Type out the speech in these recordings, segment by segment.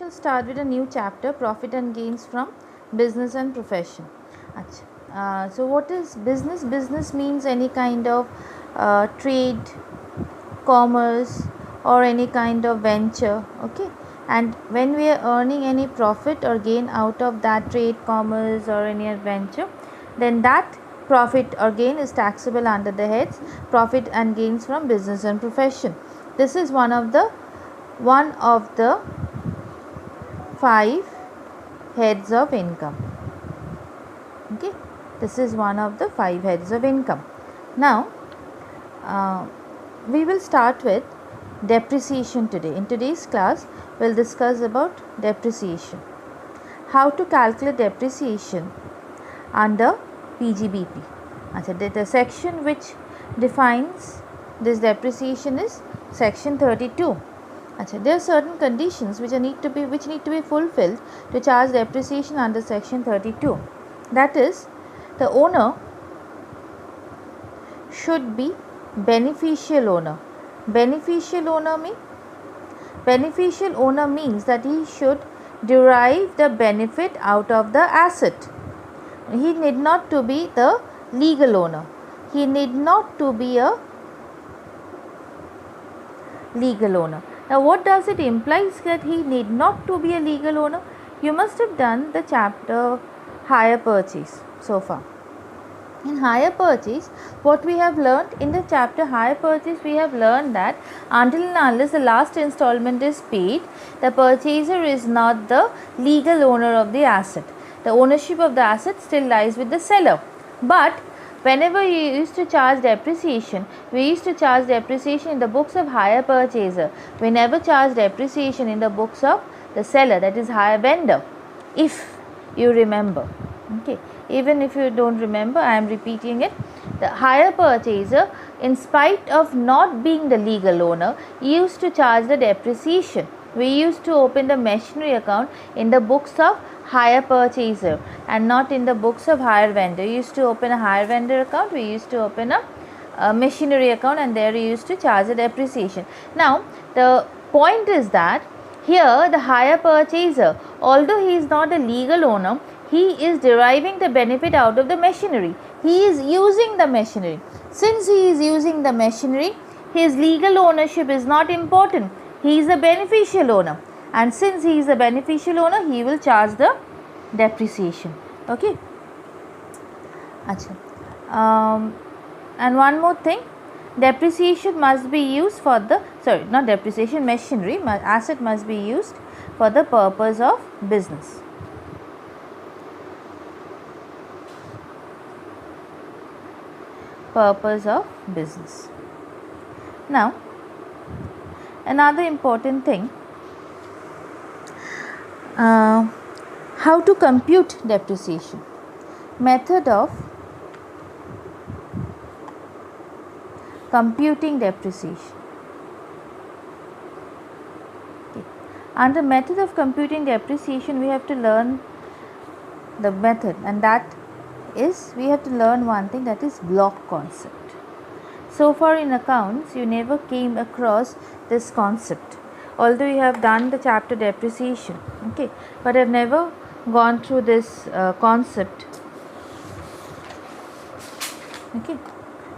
shall start with a new chapter, profit and gains from business and profession. So what is business? Business means any kind of trade, commerce, or any kind of venture. Okay, and when we are earning any profit or gain out of that trade, commerce, or any adventure, then that profit or gain is taxable under the heads profit and gains from business and profession. This is one of the 5 heads of income. Okay, this is one of the 5 heads of income. Now we will start with depreciation today. In today's class we'll discuss about depreciation, how to calculate depreciation under PGBP. The section which defines this depreciation is section 32. There are certain conditions which need to be fulfilled to charge depreciation under section 32. That is, the owner should be beneficial owner. Beneficial owner means that he should derive the benefit out of the asset. He need not to be the legal owner. He need not to be a legal owner. Now what does it imply that he need not to be a legal owner? You must have done the chapter hire purchase so far. In hire purchase, what we have learned in the chapter hire purchase, we have learned that until and unless the last installment is paid, the purchaser is not the legal owner of the asset. The ownership of the asset still lies with the seller. But whenever you used to charge depreciation, we used to charge depreciation in the books of hire purchaser. We never charge depreciation in the books of the seller, that is hire vendor, if you remember. Okay, even if you don't remember, I am repeating it. The hire purchaser, in spite of not being the legal owner, used to charge the depreciation. We used to open the machinery account in the books of hire purchaser and not in the books of hire vendor. You used to open a hire vendor account, we used to open a machinery account, and there we used to charge the depreciation. Now the point is that here the hire purchaser, although he is not a legal owner, he is deriving the benefit out of the machinery. He is using the machinery. Since he is using the machinery, his legal ownership is not important. He is a beneficial owner, and since he is a beneficial owner, he will charge the depreciation. Okay. And one more thing, depreciation must be used for the machinery asset must be used for the purpose of business. Now another important thing, how to compute depreciation. Method of computing depreciation. Okay. Under method of computing depreciation, we have to learn the method, and that is, we have to learn one thing, that is block concept. So far in accounts, you never came across this concept, although you have done the chapter depreciation. Okay, but I have never gone through this concept. Okay,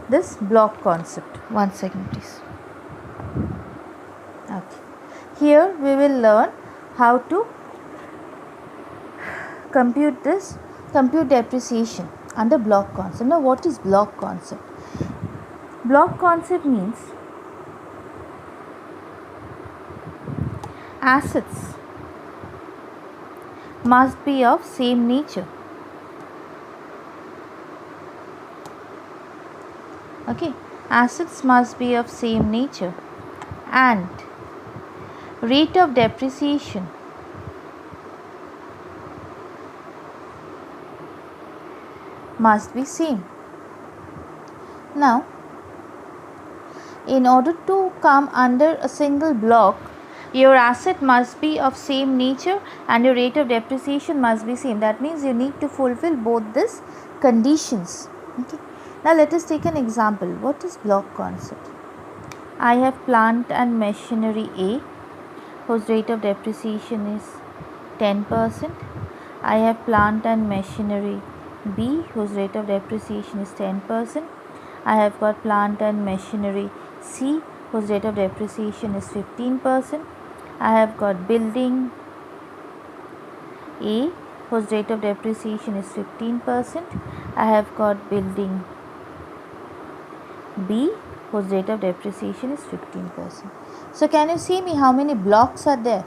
this block concept. 1 second please. Okay, here we will learn how to compute depreciation under block concept. Now what is block concept? Block concept means assets must be of same nature. Okay, assets must be of same nature, and rate of depreciation must be same. Now, in order to come under a single block, your asset must be of same nature and your rate of depreciation must be same. That means you need to fulfill both these conditions. Okay. Now let us take an example. What is block concept? I have plant and machinery A. whose rate of depreciation is 10%. I have plant and machinery B, whose rate of depreciation is 10%. I have got plant and machinery C, whose rate of depreciation is 15%. I have got building A, whose rate of depreciation is 15%. I have got building B, whose rate of depreciation is 15%. So can you see me how many blocks are there?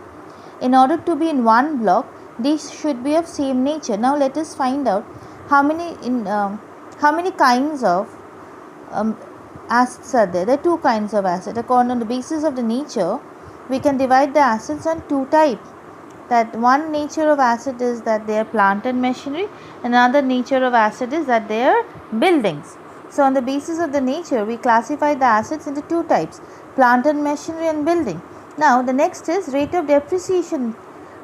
In order to be in one block, these should be of same nature. Now let us find out how many kinds of assets are there. There are two kinds of assets. According on the basis of the nature, we can divide the assets on two types. That one nature of asset is that they are plant and machinery. Another nature of asset is that they are buildings. So on the basis of the nature, we classify the assets into two types: plant and machinery and building. Now the next is rate of depreciation.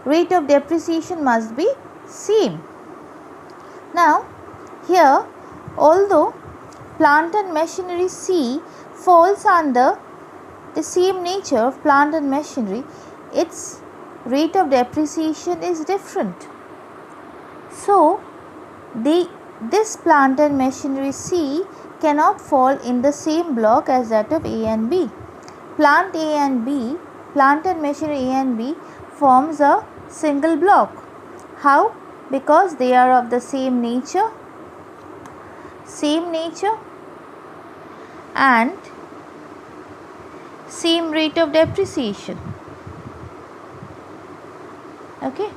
Rate of depreciation must be same. Now here, although plant and machinery C falls under the same nature of plant and machinery, its rate of depreciation is different. So this plant and machinery C cannot fall in the same block as that of A and B. Plant and machinery A and B forms a single block. How? Because they are of the same nature and same rate of depreciation. Okay.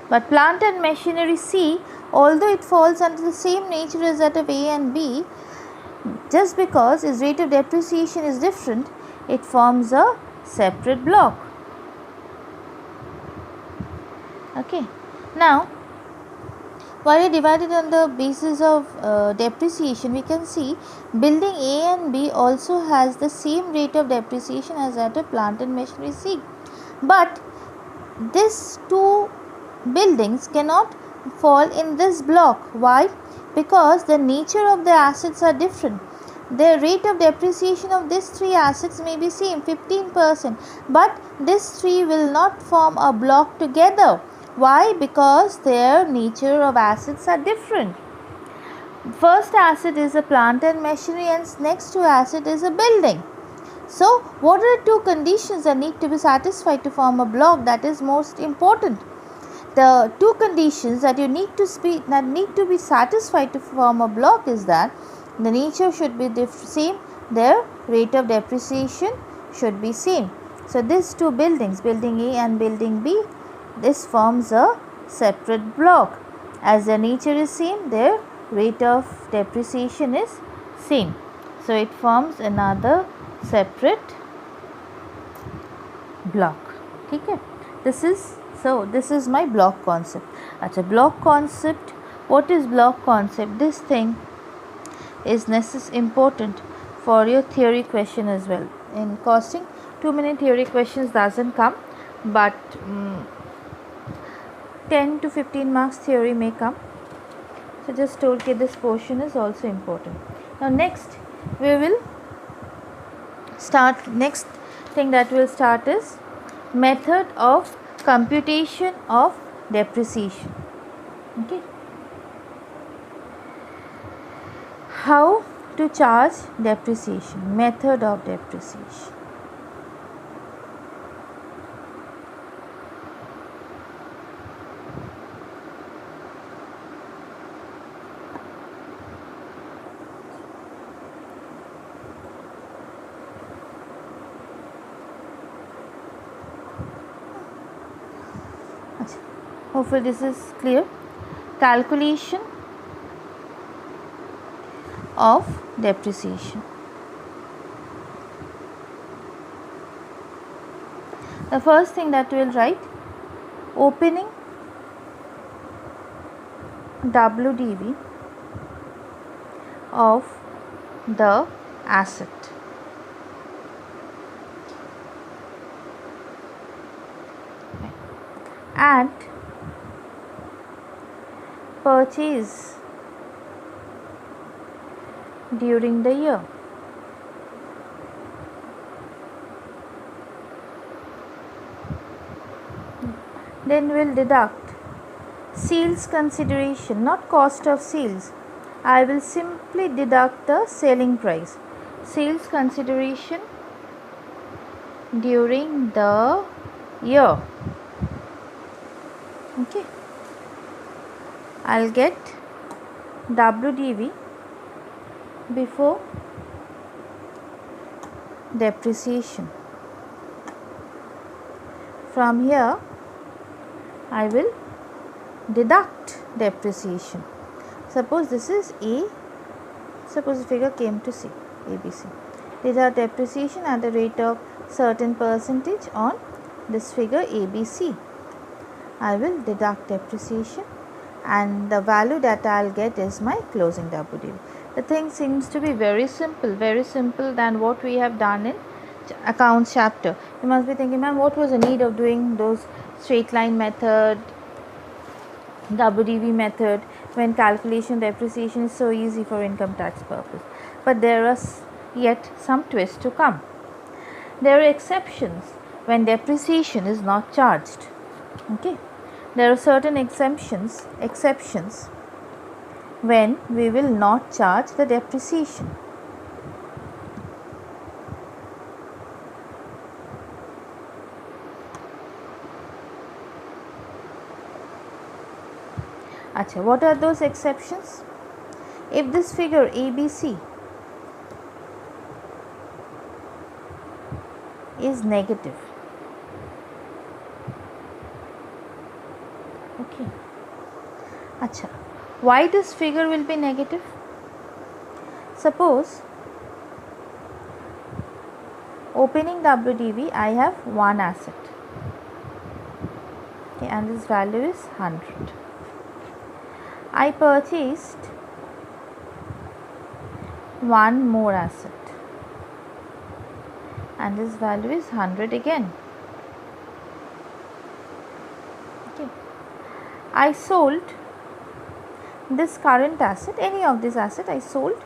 But plant and machinery C, although it falls under the same nature as that of A and B, just because its rate of depreciation is different, it forms a separate block. Okay. Now, while we divided on the basis of depreciation, we can see building A and B also has the same rate of depreciation as that of plant and machinery C. But these two buildings cannot fall in this block. Why? Because the nature of the assets are different. The rate of depreciation of these three assets may be same, 15%, but these three will not form a block together. Why? Because their nature of assets are different. First asset is a plant and machinery and next two asset is a building. So, what are the two conditions that need to be satisfied to form a block? That is most important. The two conditions that need to be satisfied to form a block is that the nature should be the same, their rate of depreciation should be same. So, these two buildings, building A and building B, this forms a separate block. As their nature is same, their rate of depreciation is same. So, it forms another separate block. Okay. This is my block concept. Block concept. What is block concept? This thing is important for your theory question as well. In costing, too many theory questions doesn't come, but 10 to 15 marks theory may come. So just told you this portion is also important. Now next we will start. Next thing that we'll start is method of computation of depreciation. Okay. How to charge depreciation, method of depreciation. Hopefully this is clear. Calculation of depreciation. The first thing that we will write, opening WDV of the asset. And purchase during the year. then we'll deduct sales consideration, not cost of sales. I will simply deduct the selling price. Sales consideration during the year. Okay. I'll get WDV before depreciation. From here I will deduct depreciation. Suppose this is A, suppose the figure came to C, ABC. Deduct depreciation at the rate of certain percentage on this figure ABC. I will deduct depreciation and the value that I'll get is my closing WDV. The thing seems to be very simple than what we have done in accounts chapter. You must be thinking, ma'am, what was the need of doing those straight line method, WDV method, when calculation depreciation is so easy for income tax purpose? But there is yet some twist to come. There are exceptions when depreciation is not charged. Okay, there are certain exceptions when we will not charge the depreciation. Achha, what are those exceptions? If this figure ABC is negative, okay, achha, why this figure will be negative? Suppose opening WDV, I have one asset, okay, and this value is 100. I purchased one more asset and this value is 100 again. Okay. I sold this current asset, any of this asset, I sold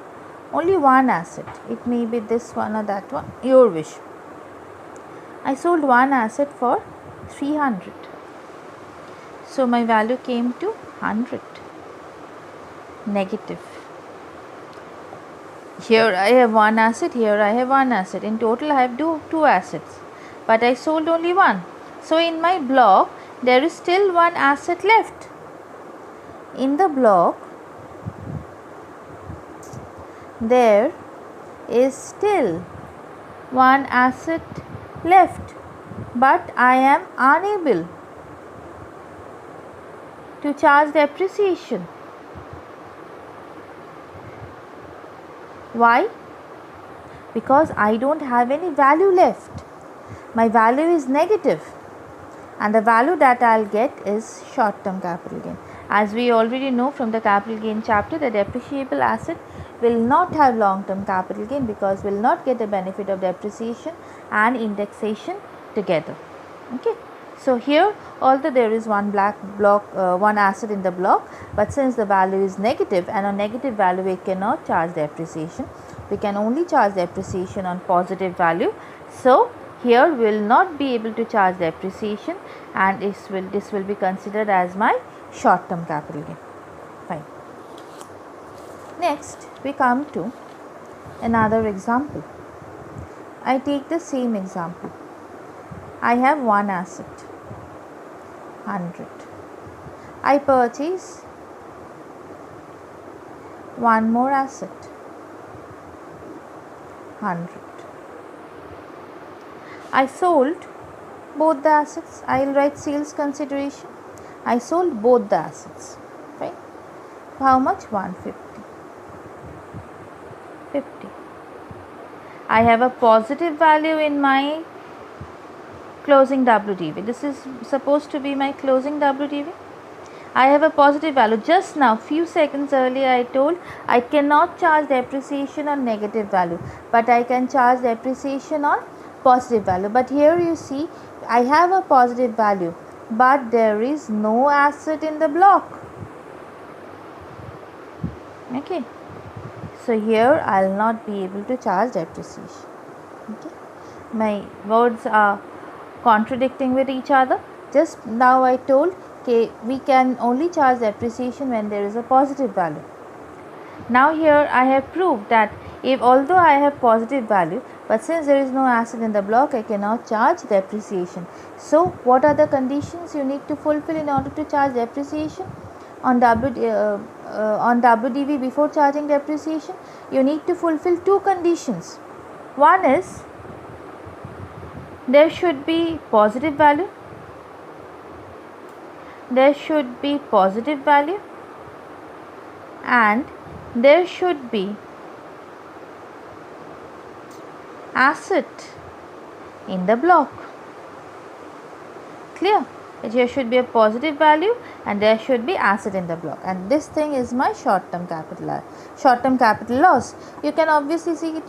only one asset. It may be this one or that one, your wish. I sold one asset for 300. So my value came to 100. Negative. Here I have one asset, here I have one asset. In total I have two assets, but I sold only one. So in my block there is still one asset left. In the block there is still one asset left, but I am unable to charge depreciation. Why? Because I don't have any value left. My value is negative and the value that I'll get is short term capital gain. As we already know from the capital gain chapter, the depreciable asset will not have long term capital gain because will not get the benefit of depreciation and indexation together. Okay. So here, although there is one one asset in the block, but since the value is negative and on negative value we cannot charge depreciation, we can only charge depreciation on positive value. So here we will not be able to charge depreciation and this will be considered as my short term capital gain. Fine. Next we come to another example. I take the same example. I have one asset, 100. I purchase one more asset, 100. I sold both the assets. I will write sales consideration. I sold both the assets. Right? How much? 150. 50. I have a positive value in my closing WDV. This is supposed to be my closing WDV. I have a positive value. Just now, few seconds earlier, I told I cannot charge depreciation on negative value, but I can charge depreciation on positive value. But here you see, I have a positive value, but there is no asset in the block. Okay. So here I will not be able to charge depreciation. Okay. My words are contradicting with each other. Just now I told we can only charge depreciation when there is a positive value. Now here I have proved that if although I have positive value, but since there is no asset in the block, I cannot charge depreciation. So what are the conditions you need to fulfill in order to charge depreciation on WDV before charging depreciation? You need to fulfill two conditions. One is there should be positive value. There should be positive value, and there should be asset in the block. Clear? There should be a positive value and there should be asset in the block, and this thing is my short term capital loss. You can obviously see that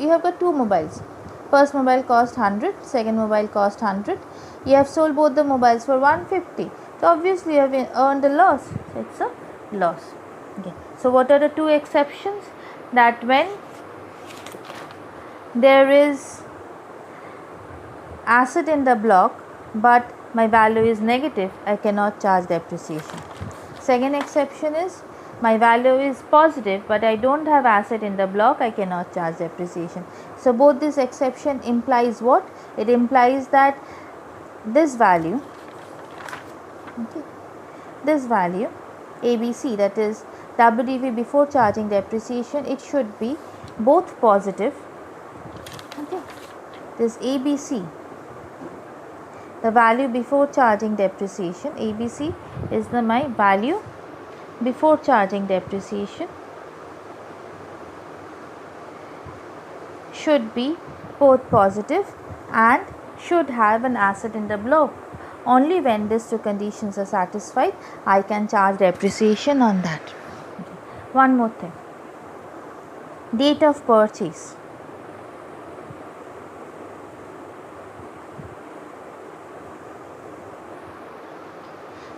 you have got two mobiles. First mobile cost 100, second mobile cost 100. You have sold both the mobiles for 150. So obviously you have earned a loss. It's a loss. Okay. So what are the two exceptions? That when there is asset in the block but my value is negative, I cannot charge depreciation. Second exception is my value is positive but I don't have asset in the block, I cannot charge depreciation. So both this exception implies what? It implies that this value, okay, this value ABC, that is WDV before charging depreciation, it should be both positive. Okay, this ABC, the value before charging depreciation, ABC is my value before charging depreciation, should be both positive and should have an asset in the block. Only when these two conditions are satisfied, I can charge depreciation on that. Okay. One more thing, date of purchase.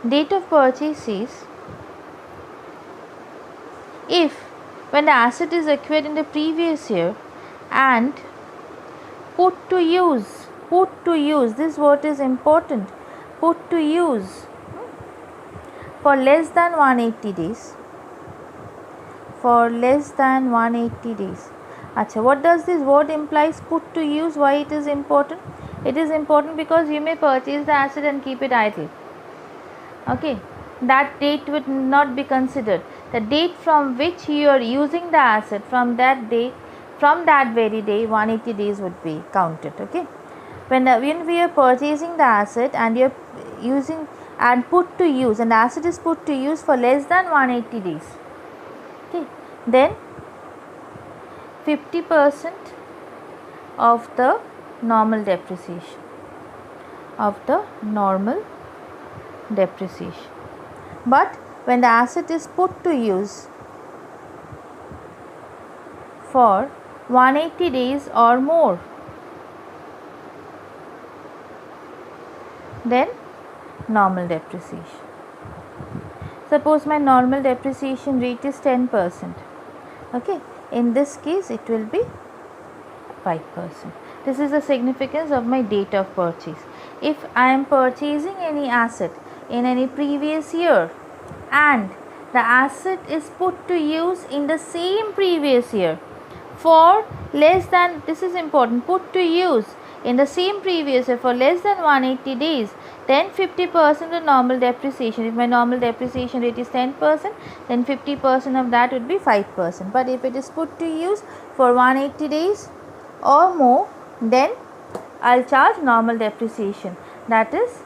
Date of purchase is if when the asset is acquired in the previous year and put to use, this word is important, put to use for less than 180 days, for less than 180 days. Acha, what does this word implies, put to use? Why it is important? It is important because you may purchase the asset and keep it idle. Okay, that date would not be considered. The date from which you are using the asset, from that day, from that very day, 180 days would be counted. Okay, when we are purchasing the asset and you are using and put to use, and the asset is put to use for less than 180 days. Okay, then 50% of the normal depreciation, but when the asset is put to use for 180 days or more, then normal depreciation. Suppose my normal depreciation rate is 10%. Okay, in this case it will be 5%. This is the significance of my date of purchase. If I am purchasing any asset in any previous year and the asset is put to use in the same previous year for less than, this is important, put to use in the same previous year for less than 180 days, then 50% of normal depreciation. If my normal depreciation rate is 10%, then 50% of that would be 5%. But if it is put to use for 180 days or more, then I'll charge normal depreciation, that is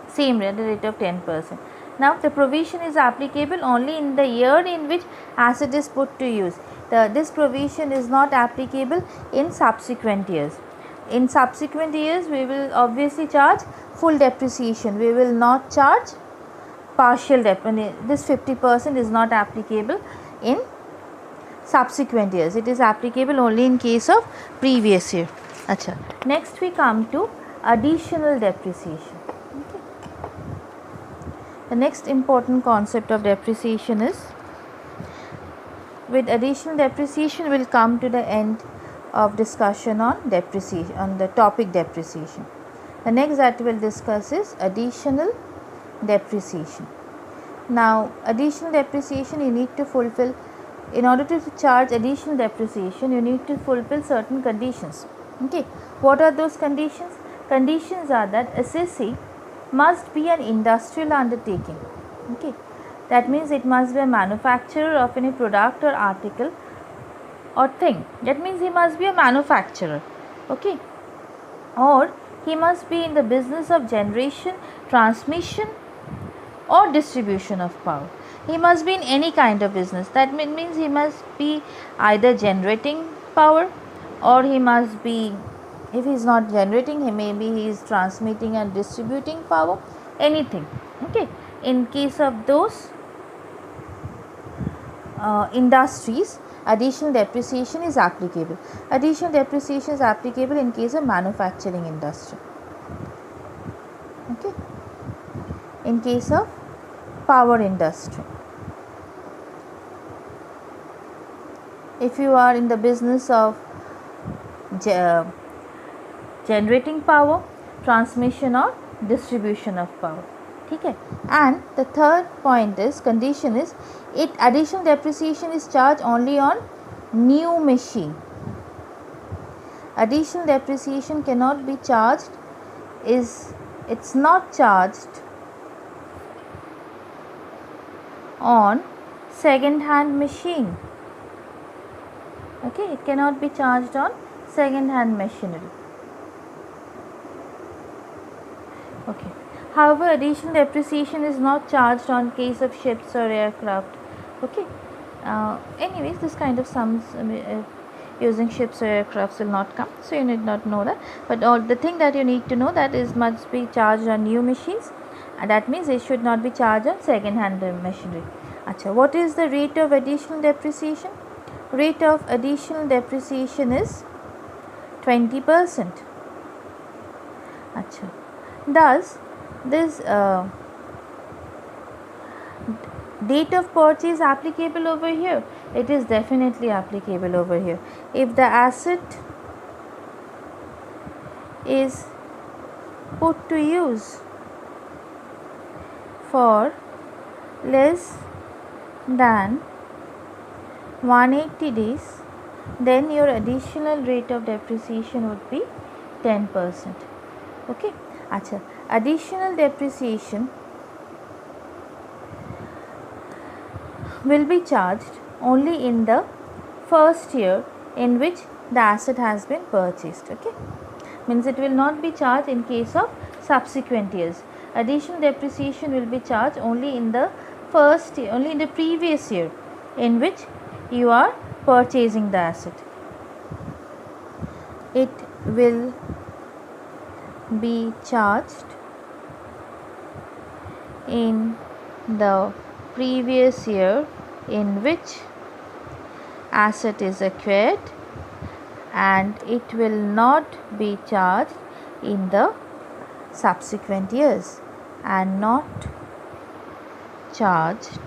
same rate, the rate of 10%. Now the provision is applicable only in the year in which asset is put to use. This provision is not applicable in subsequent years. In subsequent years we will obviously charge full depreciation, we will not charge partial depreciation. This 50% is not applicable in subsequent years, it is applicable only in case of previous year. Acha. Next we come to additional depreciation. Okay. The next important concept of depreciation is, with additional depreciation we will come to the end of discussion on depreciation, on the topic depreciation. The next that we will discuss is additional depreciation. Now, additional depreciation you need to fulfill. In order to charge additional depreciation, you need to fulfill certain conditions. Okay, what are those conditions? Conditions are that assessee must be an industrial undertaking. Okay, that means it must be a manufacturer of any product or article or thing. That means he must be a manufacturer. Okay, or he must be in the business of generation, transmission or distribution of power. He must be in any kind of business. That means he must be either generating power, or he must be, if he is not generating, he is transmitting and distributing power, anything. Okay, in case of those industries, additional depreciation is applicable. Additional depreciation is applicable in case of manufacturing industry. Okay, in case of power industry, if you are in the business of generating power, transmission or distribution of power. Okay. And the third point is, condition is, it additional depreciation is charged only on new machine. Additional depreciation cannot be charged, it's not charged on second hand machine. Okay, it cannot be charged on second hand machinery. Okay. However, additional depreciation is not charged on case of ships or aircraft. Okay. Anyways, this kind of sums using ships or aircrafts will not come, so you need not know that. But all the thing that you need to know, that is must be charged on new machines, and that means it should not be charged on second hand machinery. Acha, what is the rate of additional depreciation? Rate of additional depreciation is 20%. Acha. Thus, this date of purchase applicable over here? It is definitely applicable over here. If the asset is put to use for less than 180 days, then your additional rate of depreciation would be 10%. Okay. Acha. Additional depreciation will be charged only in the first year in which the asset has been purchased. Okay, means it will not be charged in case of subsequent years. Additional depreciation will be charged only in the first year, only in the previous year in which you are purchasing the asset. It will be charged in the previous year in which asset is acquired, and it will not be charged in the subsequent years, and not charged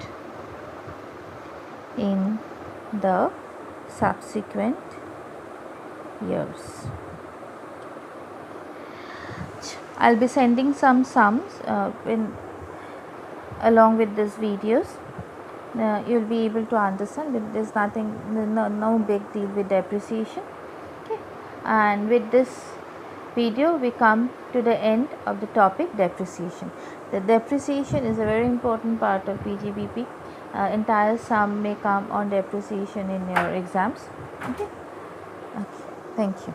in the subsequent years. I'll be sending some sums along with these videos. You'll be able to understand that there's nothing, no big deal with depreciation. Okay, and with this video we come to the end of the topic depreciation. The depreciation is a very important part of PGBP. Entire sum may come on depreciation in your exams. Okay, thank you.